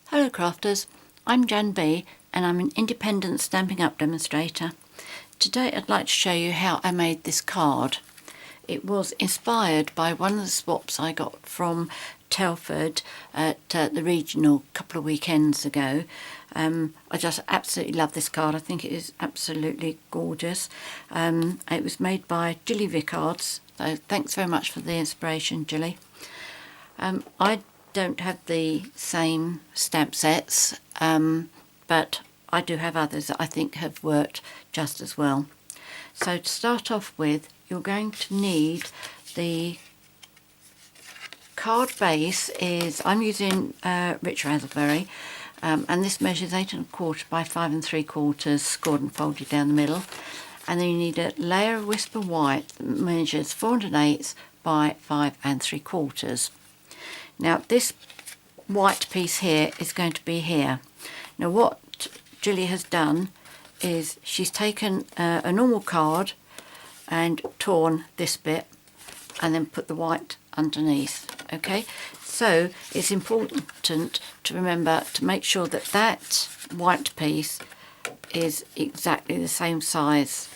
Hello crafters, I'm JanB and I'm an independent Stampin' Up demonstrator. Today I'd like to show you how I made this card. It was inspired by one of the swaps I got from Telford at the regional a couple of weekends ago. I just absolutely love this card. I think it is absolutely gorgeous. It was made by Gilly Vickards, so thanks very much for the inspiration, Gilly. I don't have the same stamp sets, but I do have others that I think have worked just as well. So to start off with, you're going to need the card base. I'm using Rich Razzleberry, and this measures 8 1/4 by 5 3/4, scored and folded down the middle. And then you need a layer of Whisper White that measures 4 1/8 by 5 3/4. Now this white piece here is going to be here. Now what Gilly has done is she's taken a normal card and torn this bit and then put the white underneath. Okay, so it's important to remember to make sure that that white piece is exactly the same size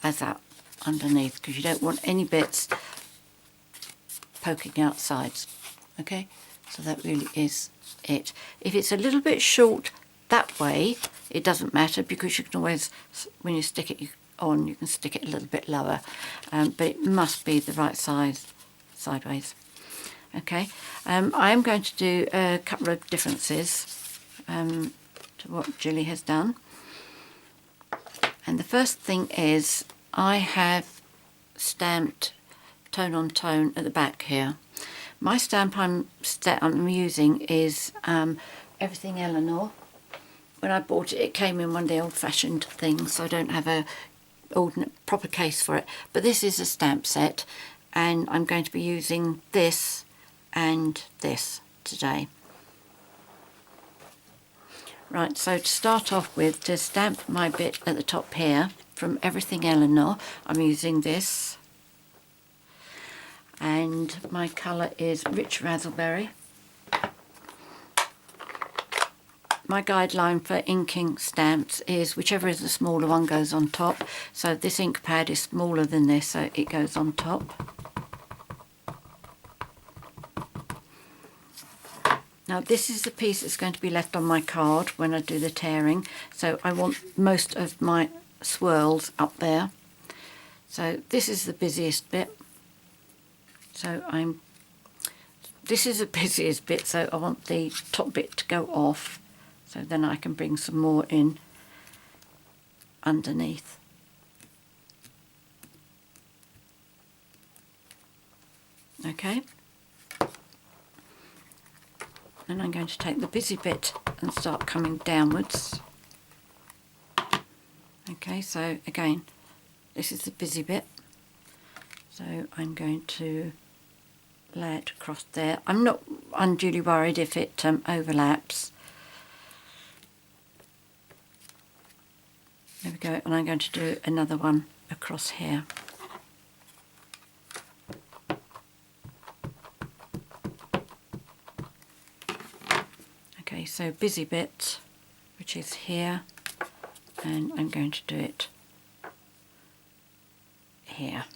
as that underneath, because you don't want any bits poking out sides. Okay, so that really is it. If it's a little bit short that way, it doesn't matter, because you can always, when you stick it on, you can stick it a little bit lower, but it must be the right size sideways. Okay, I am going to do a couple of differences to what Gilly has done. And the first thing is I have stamped tone on tone at the back here. My stamp I'm using is Everything Eleanor. When I bought it, it came in one of the old-fashioned things, so I don't have a proper case for it. But this is a stamp set, and I'm going to be using this and this today. Right, so to start off with, to stamp my bit at the top here from Everything Eleanor, I'm using this. And my colour is Rich Razzleberry. My guideline for inking stamps is whichever is the smaller one goes on top. So this ink pad is smaller than this, so it goes on top. Now this is the piece that's going to be left on my card when I do the tearing. So I want most of my swirls up there. So this is the busiest bit. So this is the busiest bit, so I want the top bit to go off, so then I can bring some more in underneath. Okay. Then I'm going to take the busy bit and start coming downwards. Okay, so again, this is the busy bit. So I'm going to lay it across there. I'm not unduly worried if it overlaps. There we go, and I'm going to do another one across here. Okay, so busy bit, which is here, and I'm going to do it here.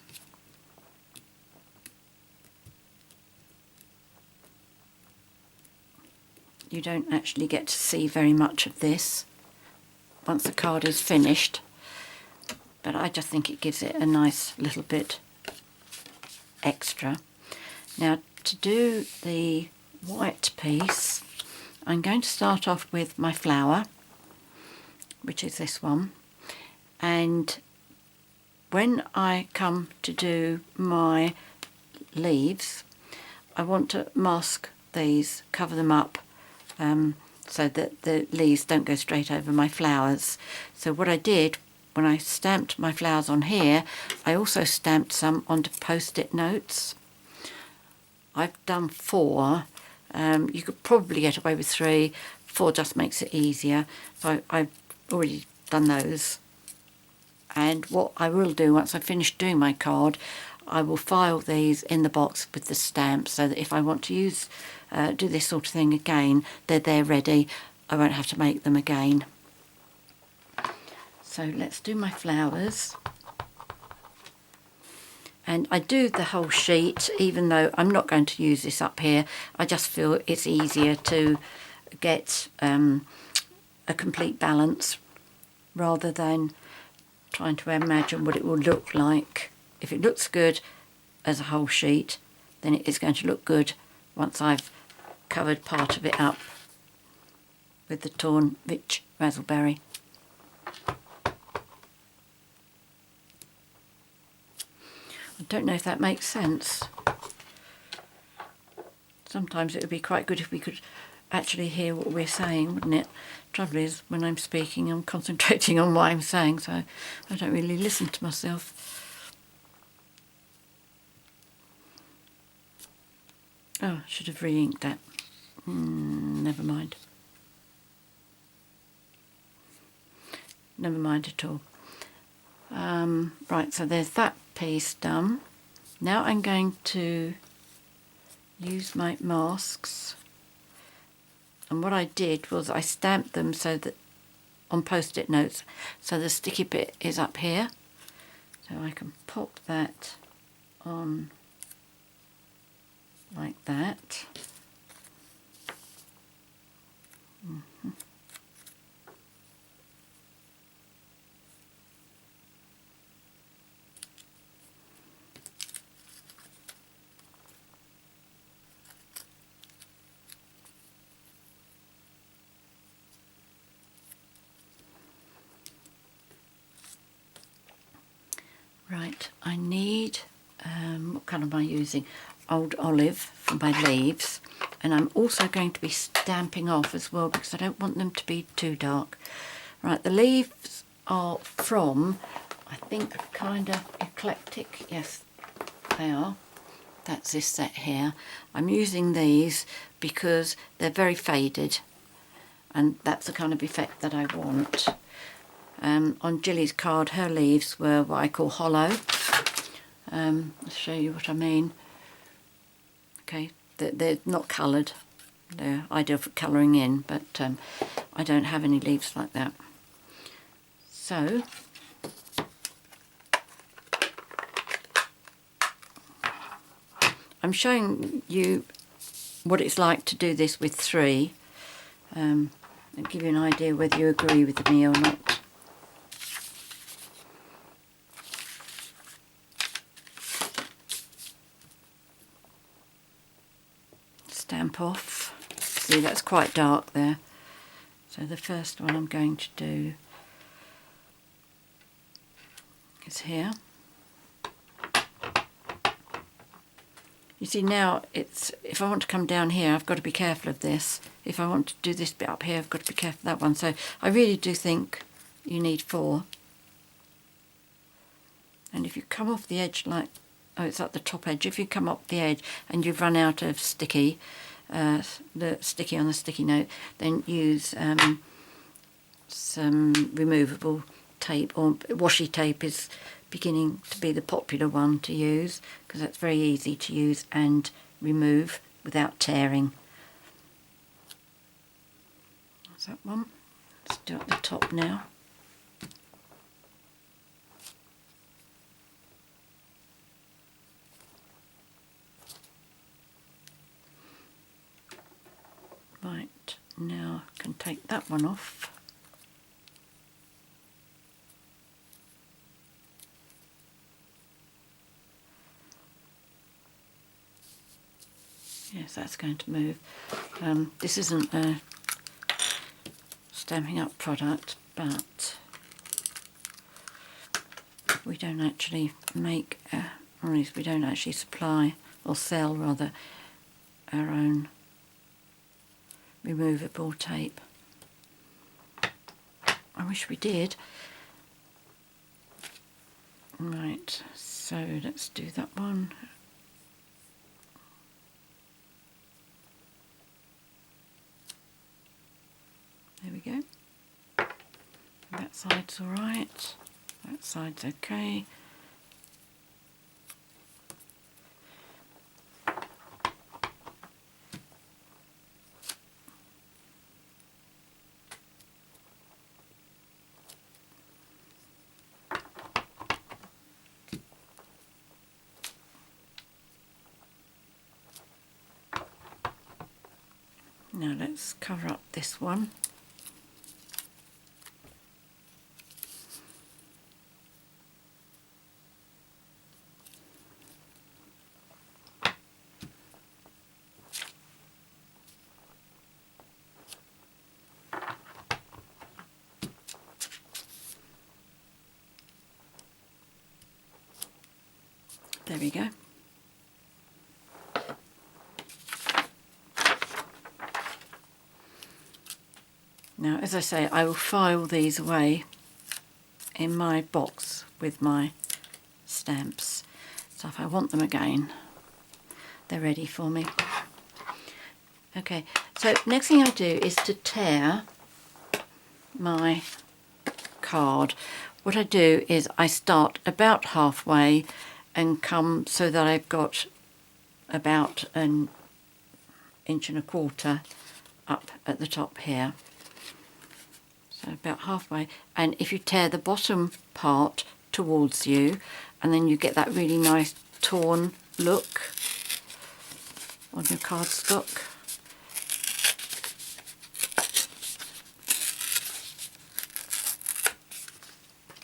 You don't actually get to see very much of this once the card is finished, but I just think it gives it a nice little bit extra. Now to do the white piece, I'm going to start off with my flower, which is this one, and when I come to do my leaves, I want to mask these, cover them up, so that the leaves don't go straight over my flowers. So what I did when I stamped my flowers on here, I also stamped some onto post-it notes. I've done 4. You could probably get away with 3. 4 just makes it easier. So I've already done those. And what I will do once I finish doing my card, I will file these in the box with the stamps so that if I want to use do this sort of thing again, they're there ready. I won't have to make them again. So let's do my flowers. And I do the whole sheet, even though I'm not going to use this up here. I just feel it's easier to get a complete balance rather than trying to imagine what it will look like. If it looks good as a whole sheet, then it is going to look good once I've covered part of it up with the torn rich razzleberry. I don't know if that makes sense. Sometimes it would be quite good if we could actually hear what we're saying, wouldn't it? Trouble is, when I'm speaking, I'm concentrating on what I'm saying, so I don't really listen to myself. Oh, I should have re-inked that. Never mind. Never mind at all. Right, so there's that piece done. Now I'm going to use my masks, and what I did was I stamped them so that on post-it notes, so the sticky bit is up here, so I can pop that on like that. Right, I need, what colour am I using? Old Olive for my leaves, and I'm also going to be stamping off as well because I don't want them to be too dark. Right, the leaves are from, I think, kind of Eclectic. Yes, they are. That's this set here. I'm using these because they're very faded, and that's the kind of effect that I want. On Jilly's card, her leaves were what I call hollow. I'll show you what I mean. Okay, they're not coloured. They're ideal for colouring in, but I don't have any leaves like that. So, I'm showing you what it's like to do this with 3. And give you an idea whether you agree with me or not. Stamp off. See, that's quite dark there. So the first one I'm going to do is here. You see now, it's, if I want to come down here, I've got to be careful of this. If I want to do this bit up here, I've got to be careful of that one. So I really do think you need 4. And if you come off the edge like, oh, it's at the top edge. If you come up the edge and you've run out of sticky, the sticky on the sticky note, then use some removable tape, or washi tape is beginning to be the popular one to use because that's very easy to use and remove without tearing. That's that one. Let's do it at the top now. Right, now I can take that one off. Yes, that's going to move. This isn't a Stampin' Up product, but we don't actually make, or at least we don't actually supply, or sell rather, our own removable tape. I wish we did. Right, so let's do that one. There we go. That side's alright. That side's okay. Now let's cover up this one. There we go. Now, as I say, I will file these away in my box with my stamps. So if I want them again, they're ready for me. Okay, so next thing I do is to tear my card. What I do is I start about halfway and come so that I've got about 1.25 inches up at the top here. So about halfway, and if you tear the bottom part towards you, and then you get that really nice torn look on your cardstock.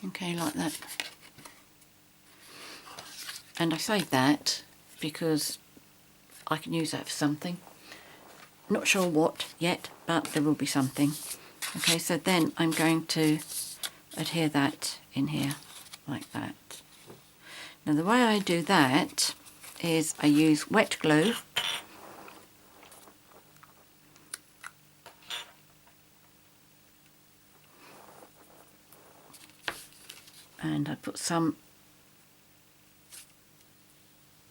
Okay, like that. And I say that because I can use that for something. Not sure what yet, but there will be something. Okay, so then I'm going to adhere that in here, like that. Now the way I do that is I use wet glue. And I put some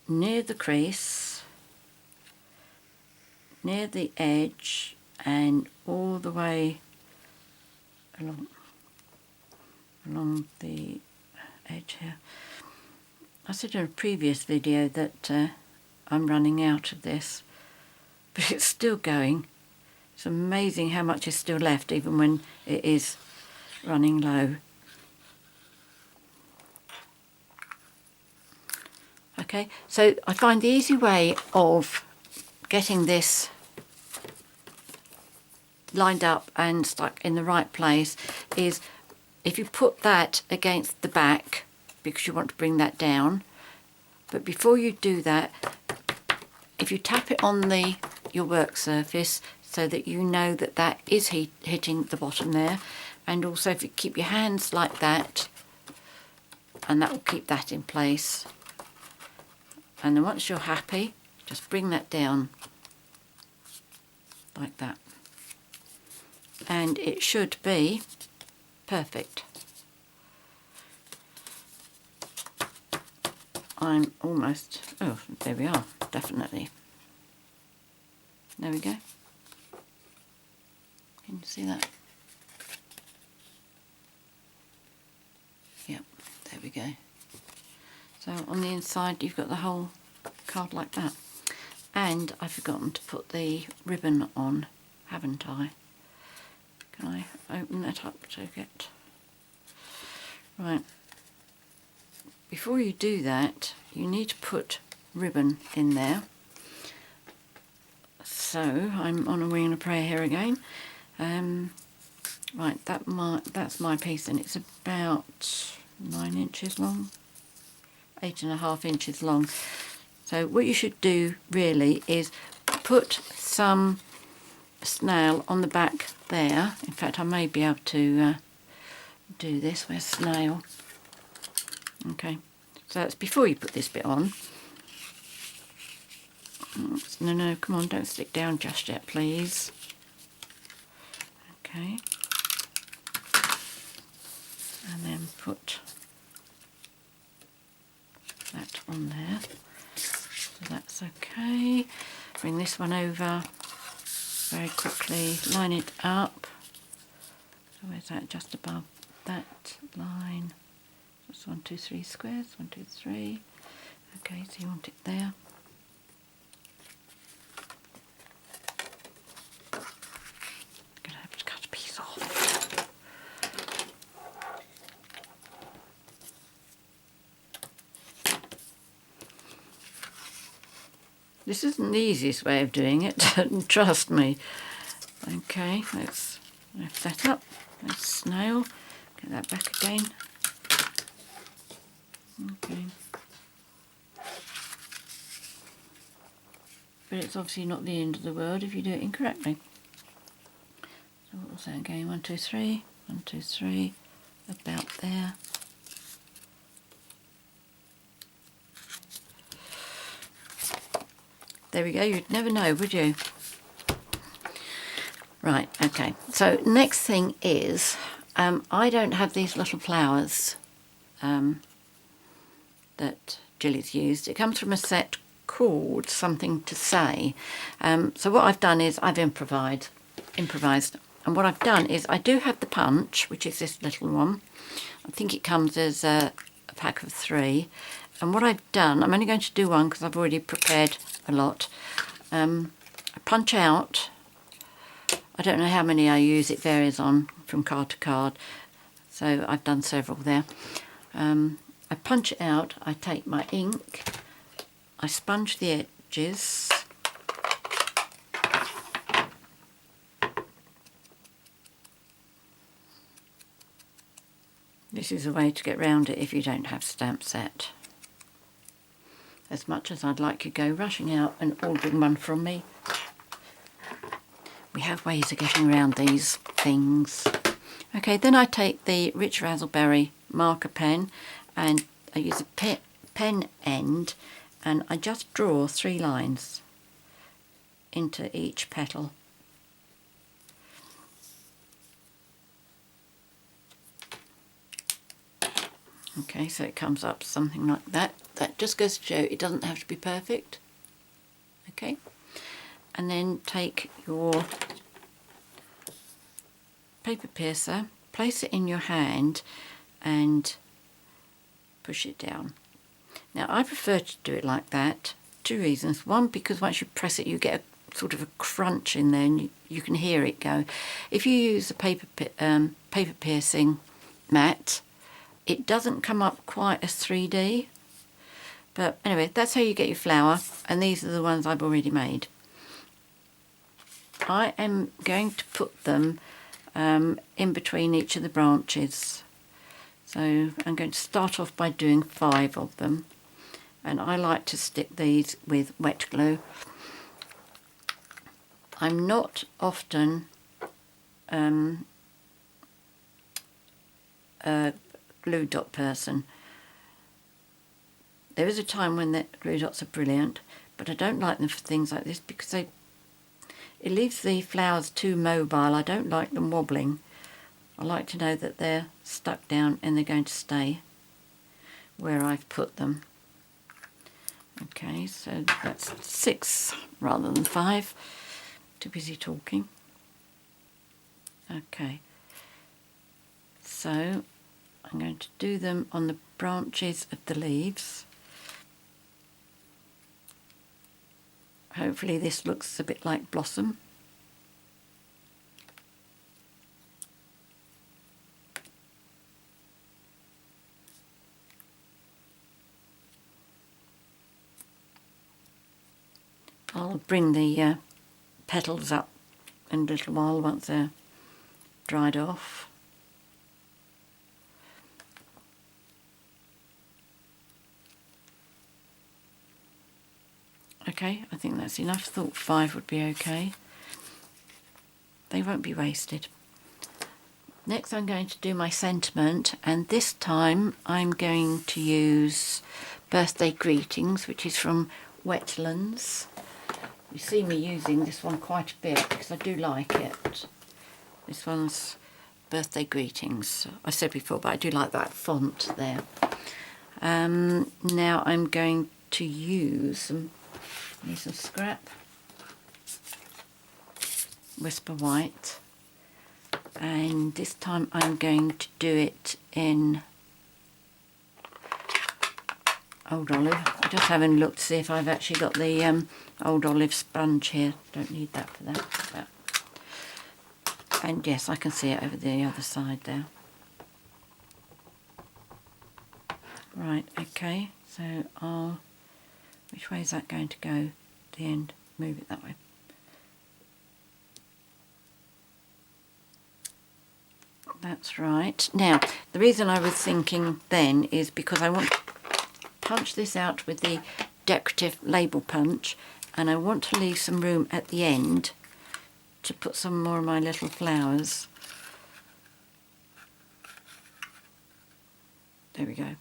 near the crease, near the edge, and all the way along the edge here. I said in a previous video that I'm running out of this, but it's still going. It's amazing how much is still left even when it is running low. Okay, so I find the easy way of getting this lined up and stuck in the right place is if you put that against the back, because you want to bring that down, but before you do that, if you tap it on your work surface so that you know that that is hitting the bottom there, and also if you keep your hands like that, and that will keep that in place. And then once you're happy, just bring that down like that. And it should be perfect. I'm almost, oh, there we are, definitely. There we go. Can you see that? Yep, there we go. So on the inside you've got the whole card like that. And I've forgotten to put the ribbon on, haven't I? Can I open that up to get... Right. Before you do that, you need to put ribbon in there. So I'm on a wing and a prayer here again. Right, that's my piece, and it's about 9 inches long, 8.5 inches long. So what you should do really is put some snail on the back there. In fact, I may be able to do this. Where's snail? Okay, so that's before you put this bit on. No, come on, don't stick down just yet, please. Okay, and then put that on there. So that's okay. Bring this one over very quickly, line it up. So where's that? Just above that line. That's 1, 2, 3 squares. 1, 2, 3. Okay, so you want it there. Gonna have to cut a piece off. This isn't the easiest way of doing it, trust me. Okay, let's lift that up. Let's snail. Get that back again. Okay. But it's obviously not the end of the world if you do it incorrectly. So what was that again? 1, 2, 3. 1, 2, 3. About there. There we go. You'd never know, would you? Right, okay. So next thing is, I don't have these little flowers that Jilly's used. It comes from a set called Something to Say. So what I've done is I've improvised. And what I've done is I do have the punch, which is this little one. I think it comes as a pack of 3. And what I've done, I'm only going to do one because I've already prepared a lot. I punch out. I don't know how many I use, it varies on from card to card, so I've done several there. I punch it out, I take my ink, I sponge the edges, this is a way to get round it if you don't have stamp set. As much as I'd like you to go rushing out and ordering one from me, we have ways of getting around these things. Okay, then I take the Rich Razzleberry marker pen and I use a pen end and I just draw 3 lines into each petal. Okay, so it comes up something like that. That just goes to show it doesn't have to be perfect. Okay. And then take your paper piercer, place it in your hand and push it down. Now I prefer to do it like that. 2 reasons. One, because once you press it you get a sort of a crunch in there and you can hear it go. If you use a paper piercing mat, it doesn't come up quite as 3D. But anyway, that's how you get your flower, and these are the ones I've already made. I am going to put them in between each of the branches. So I'm going to start off by doing 5 of them. And I like to stick these with wet glue. I'm not often a glue dot person. There is a time when the glue dots are brilliant, but I don't like them for things like this because it leaves the flowers too mobile. I don't like them wobbling. I like to know that they're stuck down and they're going to stay where I've put them. Okay, so that's 6 rather than 5. Too busy talking. Okay, so I'm going to do them on the branches of the leaves. Hopefully this looks a bit like blossom. I'll bring the petals up in a little while once they're dried off. Okay, I think that's enough. Thought 5 would be okay. They won't be wasted. Next I'm going to do my sentiment, and this time I'm going to use Birthday Greetings, which is from Wetlands. You see me using this one quite a bit because I do like it. This one's Birthday Greetings. I said before, but I do like that font there. Now I'm going to use some scrap Whisper White, and this time I'm going to do it in Old Olive. I'm just having a look to see if I've actually got the Old Olive sponge here. Don't need that for that. And yes, I can see it over the other side there. Right, okay, so which way is that going to go? The end, move it that way. That's right. Now, the reason I was thinking then is because I want to punch this out with the decorative label punch, and I want to leave some room at the end to put some more of my little flowers. There we go.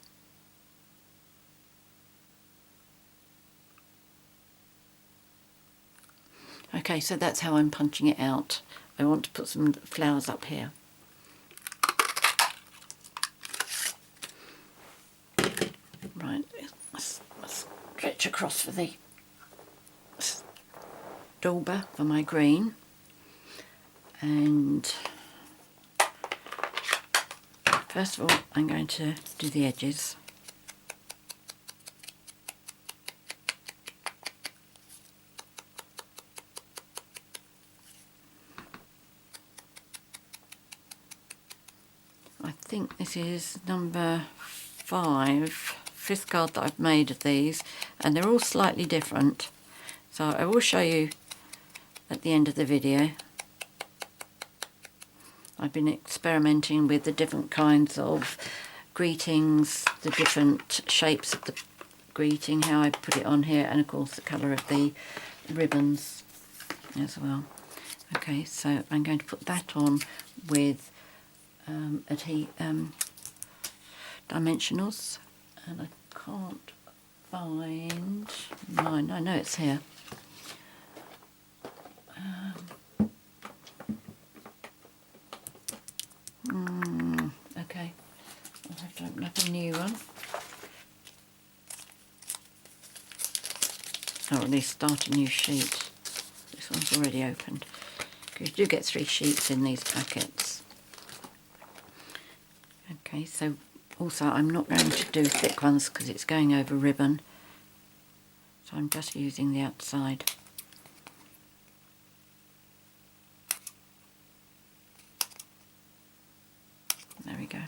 Okay, so that's how I'm punching it out. I want to put some flowers up here. Right, let's stretch across for the Dauber for my green. And first of all, I'm going to do the edges. I think this is number 5, 5th card that I've made of these, and they're all slightly different. So I will show you at the end of the video. I've been experimenting with the different kinds of greetings, the different shapes of the greeting, how I put it on here, and of course the colour of the ribbons as well. Okay, so I'm going to put that on with Itty dimensionals, and I can't find mine. I know it's here. Okay, I'll have to open up a new one. Or at least start a new sheet. This one's already opened. You do get 3 sheets in these packets. Okay, so also I'm not going to do thick ones because it's going over ribbon. So I'm just using the outside. There we go.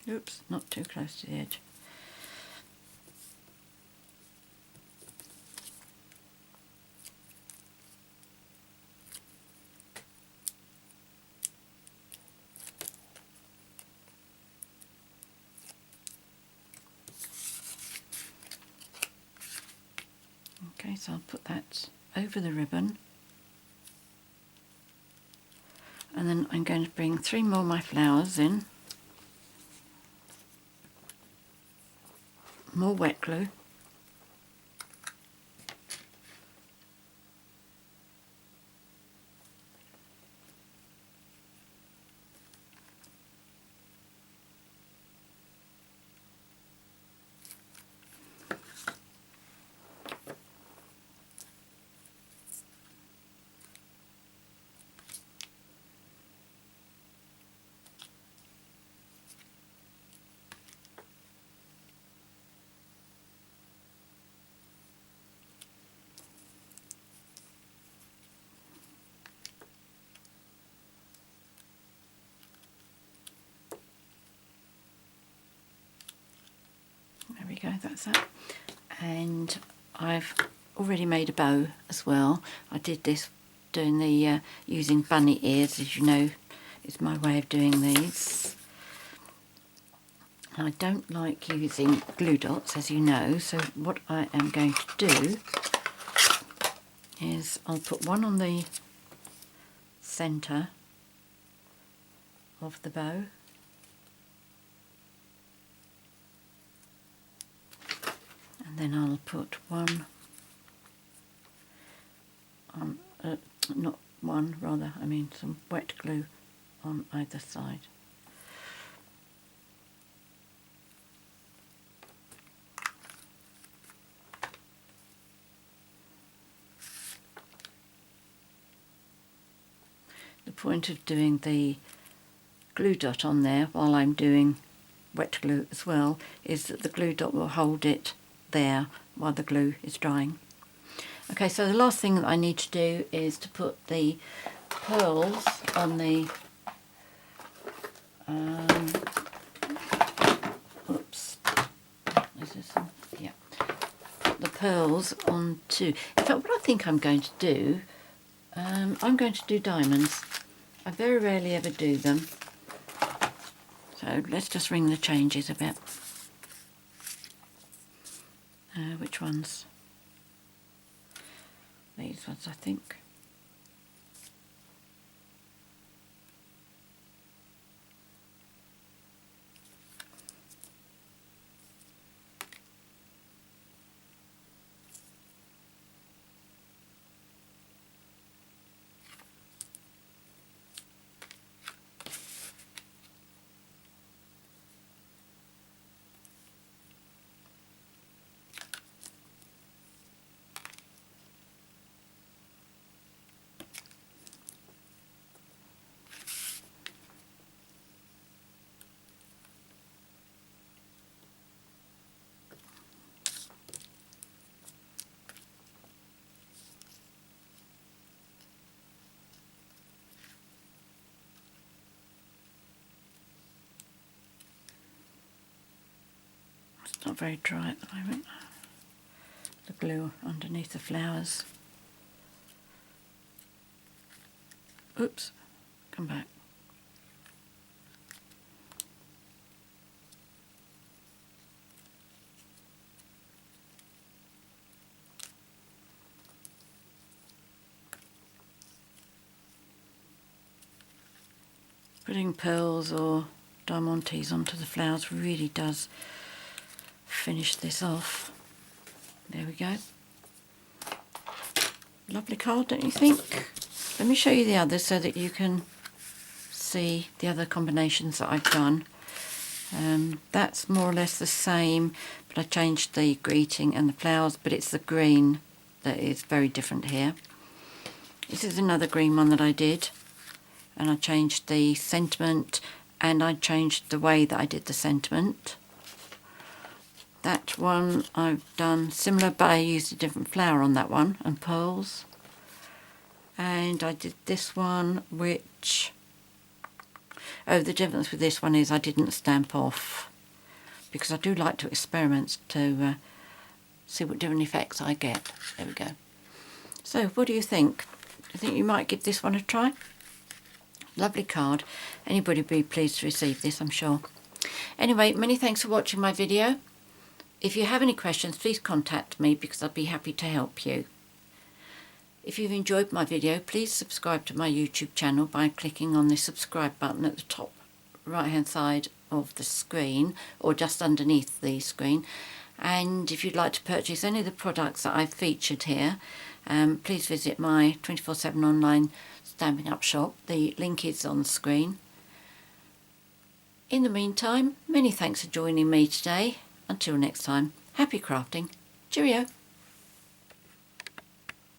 Oops, not too close to the edge. Okay, so I'll put that over the ribbon, and then I'm going to bring 3 more of my flowers in, more wet glue, there we go, that's that. And I've already made a bow as well. I did this doing the using bunny ears, as you know, is my way of doing these. I don't like using glue dots, as you know, so what I am going to do is I'll put one on the centre of the bow, and then I'll put one on, not one, rather, I mean some wet glue on either side. The point of doing the glue dot on there while I'm doing wet glue as well, is that the glue dot will hold it there while the glue is drying. Okay, so the last thing that I need to do is to put the pearls on the oops, this is some, yeah, the pearls onto, in fact what I think I'm going to do, I'm going to do diamonds. I very rarely ever do them, so let's just ring the changes a bit. Which ones? These ones, I think. It's not very dry at the moment, the glue underneath the flowers. Oops, come back. Putting pearls or diamantes onto the flowers really does finish this off. There we go. Lovely card, don't you think? Let me show you the others so that you can see the other combinations that I've done. That's more or less the same, but I changed the greeting and the flowers, but it's the green that is very different here. This is another green one that I did, and I changed the sentiment and I changed the way that I did the sentiment. That one I've done similar, but I used a different flower on that one and pearls. And I did this one, which, oh, the difference with this one is I didn't stamp off, because I do like to experiment to see what different effects I get. There we go. So what do you think? Do you think you might give this one a try? Lovely card. Anybody would be pleased to receive this, I'm sure. Anyway, many thanks for watching my video. If you have any questions, please contact me, because I'd be happy to help you. If you've enjoyed my video, please subscribe to my YouTube channel by clicking on the subscribe button at the top right hand side of the screen, or just underneath the screen. And if you'd like to purchase any of the products that I've featured here, please visit my 24/7 online Stampin' Up shop. The link is on the screen. In the meantime, many thanks for joining me today. Until next time, happy crafting. Cheerio.